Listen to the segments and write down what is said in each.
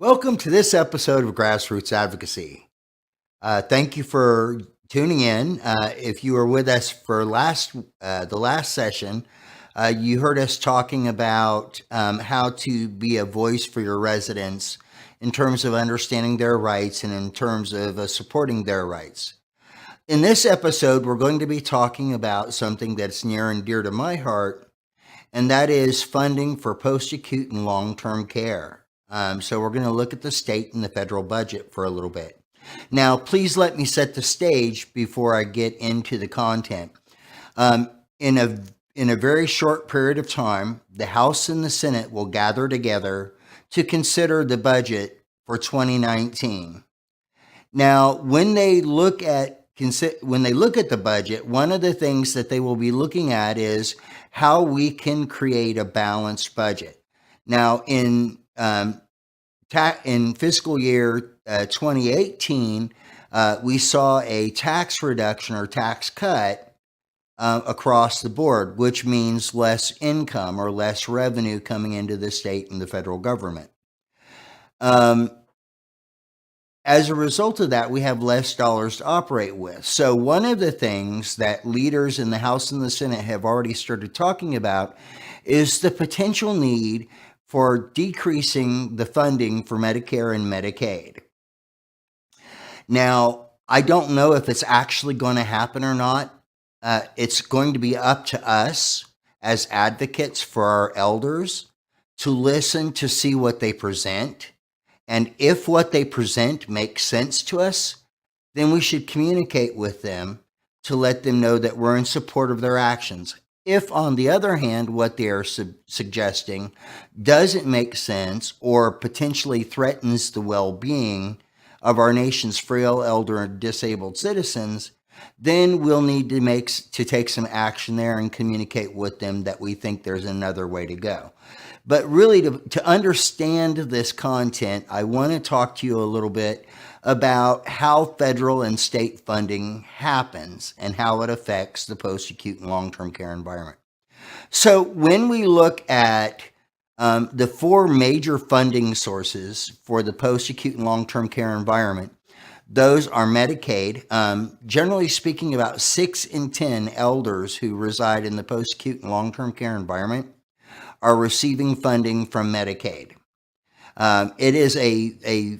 Welcome to this episode of Grassroots Advocacy. Thank you for tuning in. If you were with us for the last session, you heard us talking about how to be a voice for your residents in terms of understanding their rights and in terms of supporting their rights. In this episode, we're going to be talking about something that's near and dear to my heart, and that is funding for post-acute and long-term care. So we're going to look at the state and the federal budget for a little bit. Now, please let me set the stage before I get into the content. In a very short period of time, the House and the Senate will gather together to consider the budget for 2019. Now, when they look at the budget, one of the things that they will be looking at is how we can create a balanced budget. Now, in fiscal year 2018, we saw a tax reduction or tax cut across the board, which means less income or less revenue coming into the state and the federal government. As a result of that, we have less dollars to operate with. So one of the things that leaders in the House and the Senate have already started talking about is the potential need for decreasing the funding for Medicare and Medicaid. Now, I don't know if it's actually going to happen or not. It's going to be up to us as advocates for our elders to listen to see what they present. And if what they present makes sense to us, then we should communicate with them to let them know that we're in support of their actions. If, on the other hand, what they are suggesting doesn't make sense or potentially threatens the well-being of our nation's frail, elder, and disabled citizens, then we'll need to take some action there and communicate with them that we think there's another way to go. But really, to understand this content, I want to talk to you a little bit about how federal and state funding happens and how it affects the post-acute and long-term care environment. So when we look at the four major funding sources for the post-acute and long-term care environment, those are Medicaid. Generally speaking, about 6 in 10 elders who reside in the post-acute and long-term care environment are receiving funding from Medicaid. It is a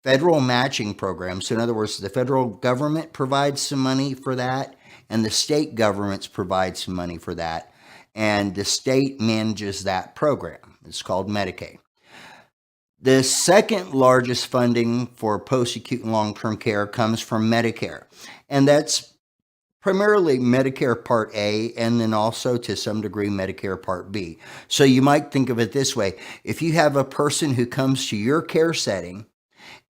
federal matching program. So in other words, the federal government provides some money for that, and the state governments provide some money for that, and the state manages that program. It's called Medicaid. The second largest funding for post-acute and long-term care comes from Medicare, and that's primarily Medicare Part A, and then also to some degree Medicare Part B. So you might think of it this way. If you have a person who comes to your care setting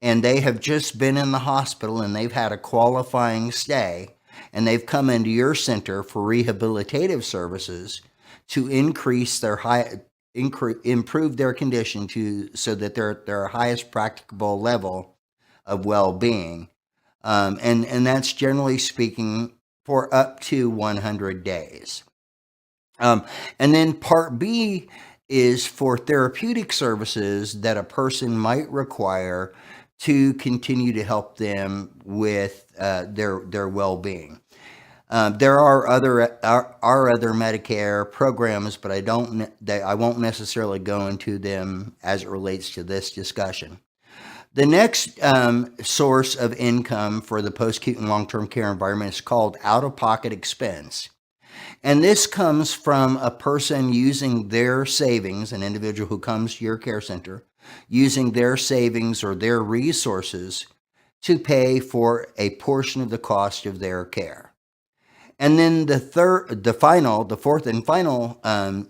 and they have just been in the hospital and they've had a qualifying stay and they've come into your center for rehabilitative services to increase their improve their condition so that they're at their highest practicable level of well-being, and that's generally speaking for up to 100 days. And then Part B is for therapeutic services that a person might require to continue to help them with their well-being. There are other Medicare programs, but I won't necessarily go into them as it relates to this discussion. The next source of income for the post-acute and long-term care environment is called out-of-pocket expense. And this comes from a person using their savings, an individual who comes to your care center, using their savings or their resources to pay for a portion of the cost of their care. And then the fourth and final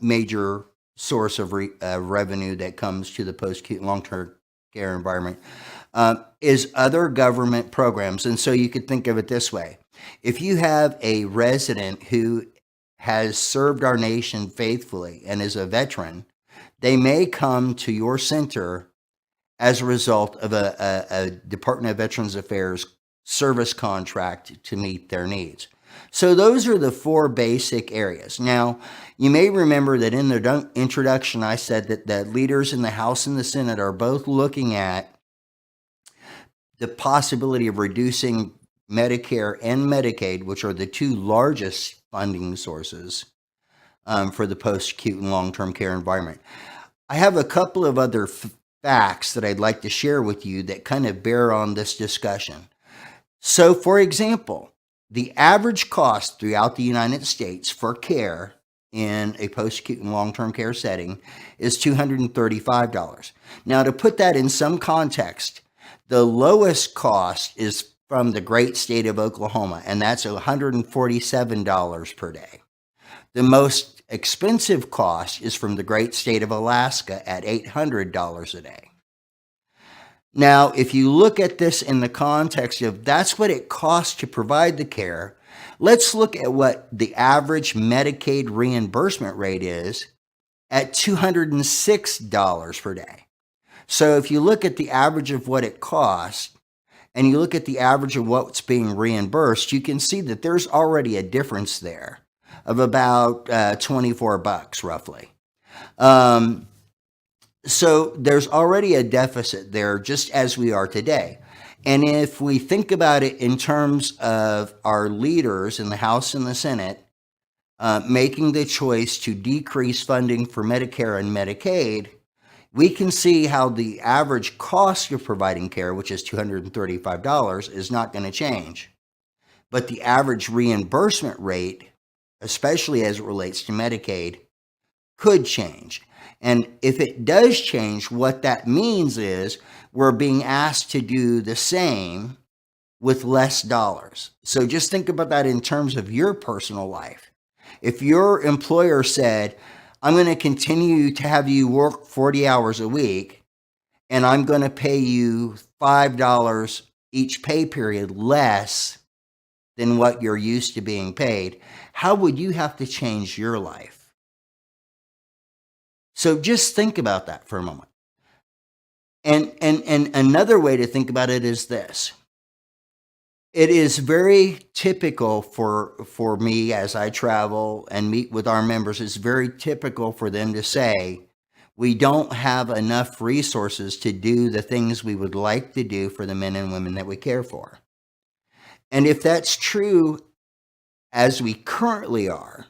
major source of revenue that comes to the post-acute and long-term care environment is other government programs. And so you could think of it this way. If you have a resident who has served our nation faithfully and is a veteran, they may come to your center as a result of a Department of Veterans Affairs service contract to meet their needs. So those are the four basic areas. Now, you may remember that in the introduction, I said that the leaders in the House and the Senate are both looking at the possibility of reducing Medicare and Medicaid, which are the two largest funding sources for the post-acute and long-term care environment. I have a couple of other facts that I'd like to share with you that kind of bear on this discussion. So, for example, the average cost throughout the United States for care in a post-acute and long-term care setting is $235. Now, to put that in some context, the lowest cost is from the great state of Oklahoma, and that's $147 per day. The most expensive cost is from the great state of Alaska at $800 a day. Now, if you look at this in the context of that's what it costs to provide the care, let's look at what the average Medicaid reimbursement rate is at $206 per day. So if you look at the average of what it costs and you look at the average of what's being reimbursed, you can see that there's already a difference there of about $24 roughly. So there's already a deficit there, just as we are today. And if we think about it in terms of our leaders in the House and the Senate making the choice to decrease funding for Medicare and Medicaid, we can see how the average cost of providing care, which is $235, is not going to change. But the average reimbursement rate, especially as it relates to Medicaid, could change. And if it does change, what that means is we're being asked to do the same with less dollars. So just think about that in terms of your personal life. If your employer said, I'm going to continue to have you work 40 hours a week, and I'm going to pay you $5 each pay period less than what you're used to being paid, how would you have to change your life? So just think about that for a moment. And another way to think about it is this. It is very typical for me as I travel and meet with our members, it's very typical for them to say, we don't have enough resources to do the things we would like to do for the men and women that we care for. And if that's true as we currently are,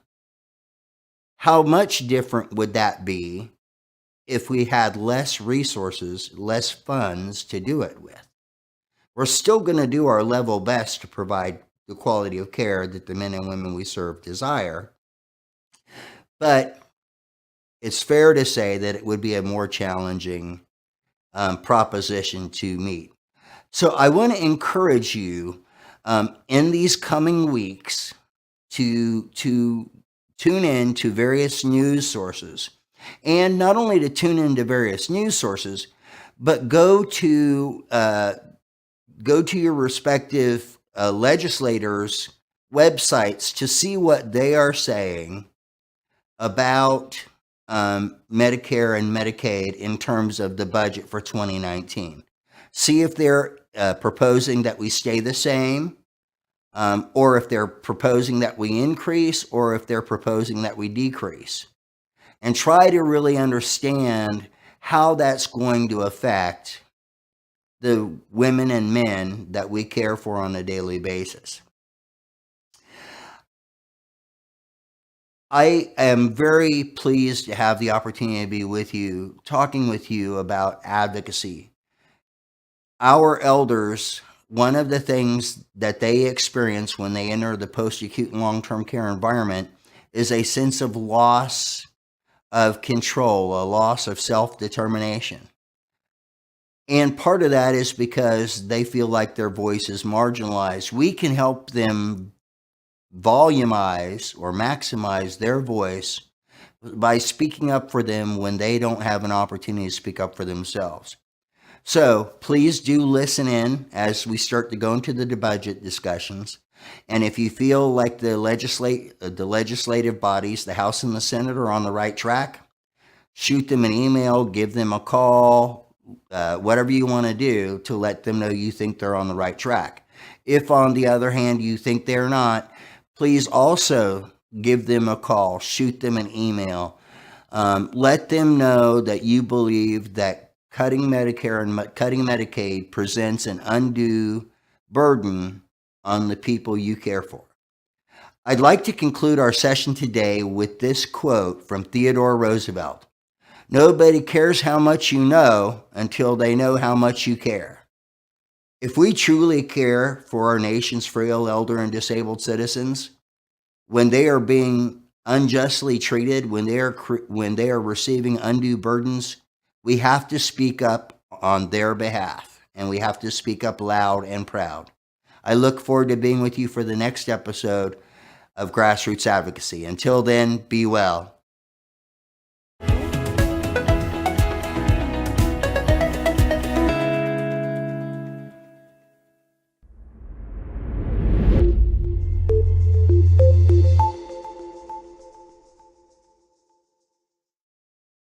how much different would that be if we had less resources, less funds to do it with? We're still going to do our level best to provide the quality of care that the men and women we serve desire. But it's fair to say that it would be a more challenging proposition to meet. So I want to encourage you in these coming weeks to tune in to various news sources, and not only to tune into various news sources, but go to your respective legislators' websites to see what they are saying about Medicare and Medicaid in terms of the budget for 2019. See if they're proposing that we stay the same, or if they're proposing that we increase, or if they're proposing that we decrease. And try to really understand how that's going to affect the women and men that we care for on a daily basis. I am very pleased to have the opportunity to be with you, talking with you about advocacy. Our elders, one of the things that they experience when they enter the post-acute and long-term care environment is a sense of loss of control, a loss of self-determination. And part of that is because they feel like their voice is marginalized. We can help them volumize or maximize their voice by speaking up for them when they don't have an opportunity to speak up for themselves. So please do listen in as we start to go into the budget discussions. And if you feel like the legislative bodies, the House and the Senate, are on the right track, shoot them an email, give them a call, whatever you want to do to let them know you think they're on the right track. If, on the other hand, you think they're not, please also give them a call, shoot them an email. Let them know that you believe that cutting Medicare and cutting Medicaid presents an undue burden on the people you care for. I'd like to conclude our session today with this quote from Theodore Roosevelt. Nobody cares how much you know until they know how much you care. If we truly care for our nation's frail, elder, and disabled citizens, when they are being unjustly treated, when they are receiving undue burdens, we have to speak up on their behalf, and we have to speak up loud and proud. I look forward to being with you for the next episode of Grassroots Advocacy. Until then, be well.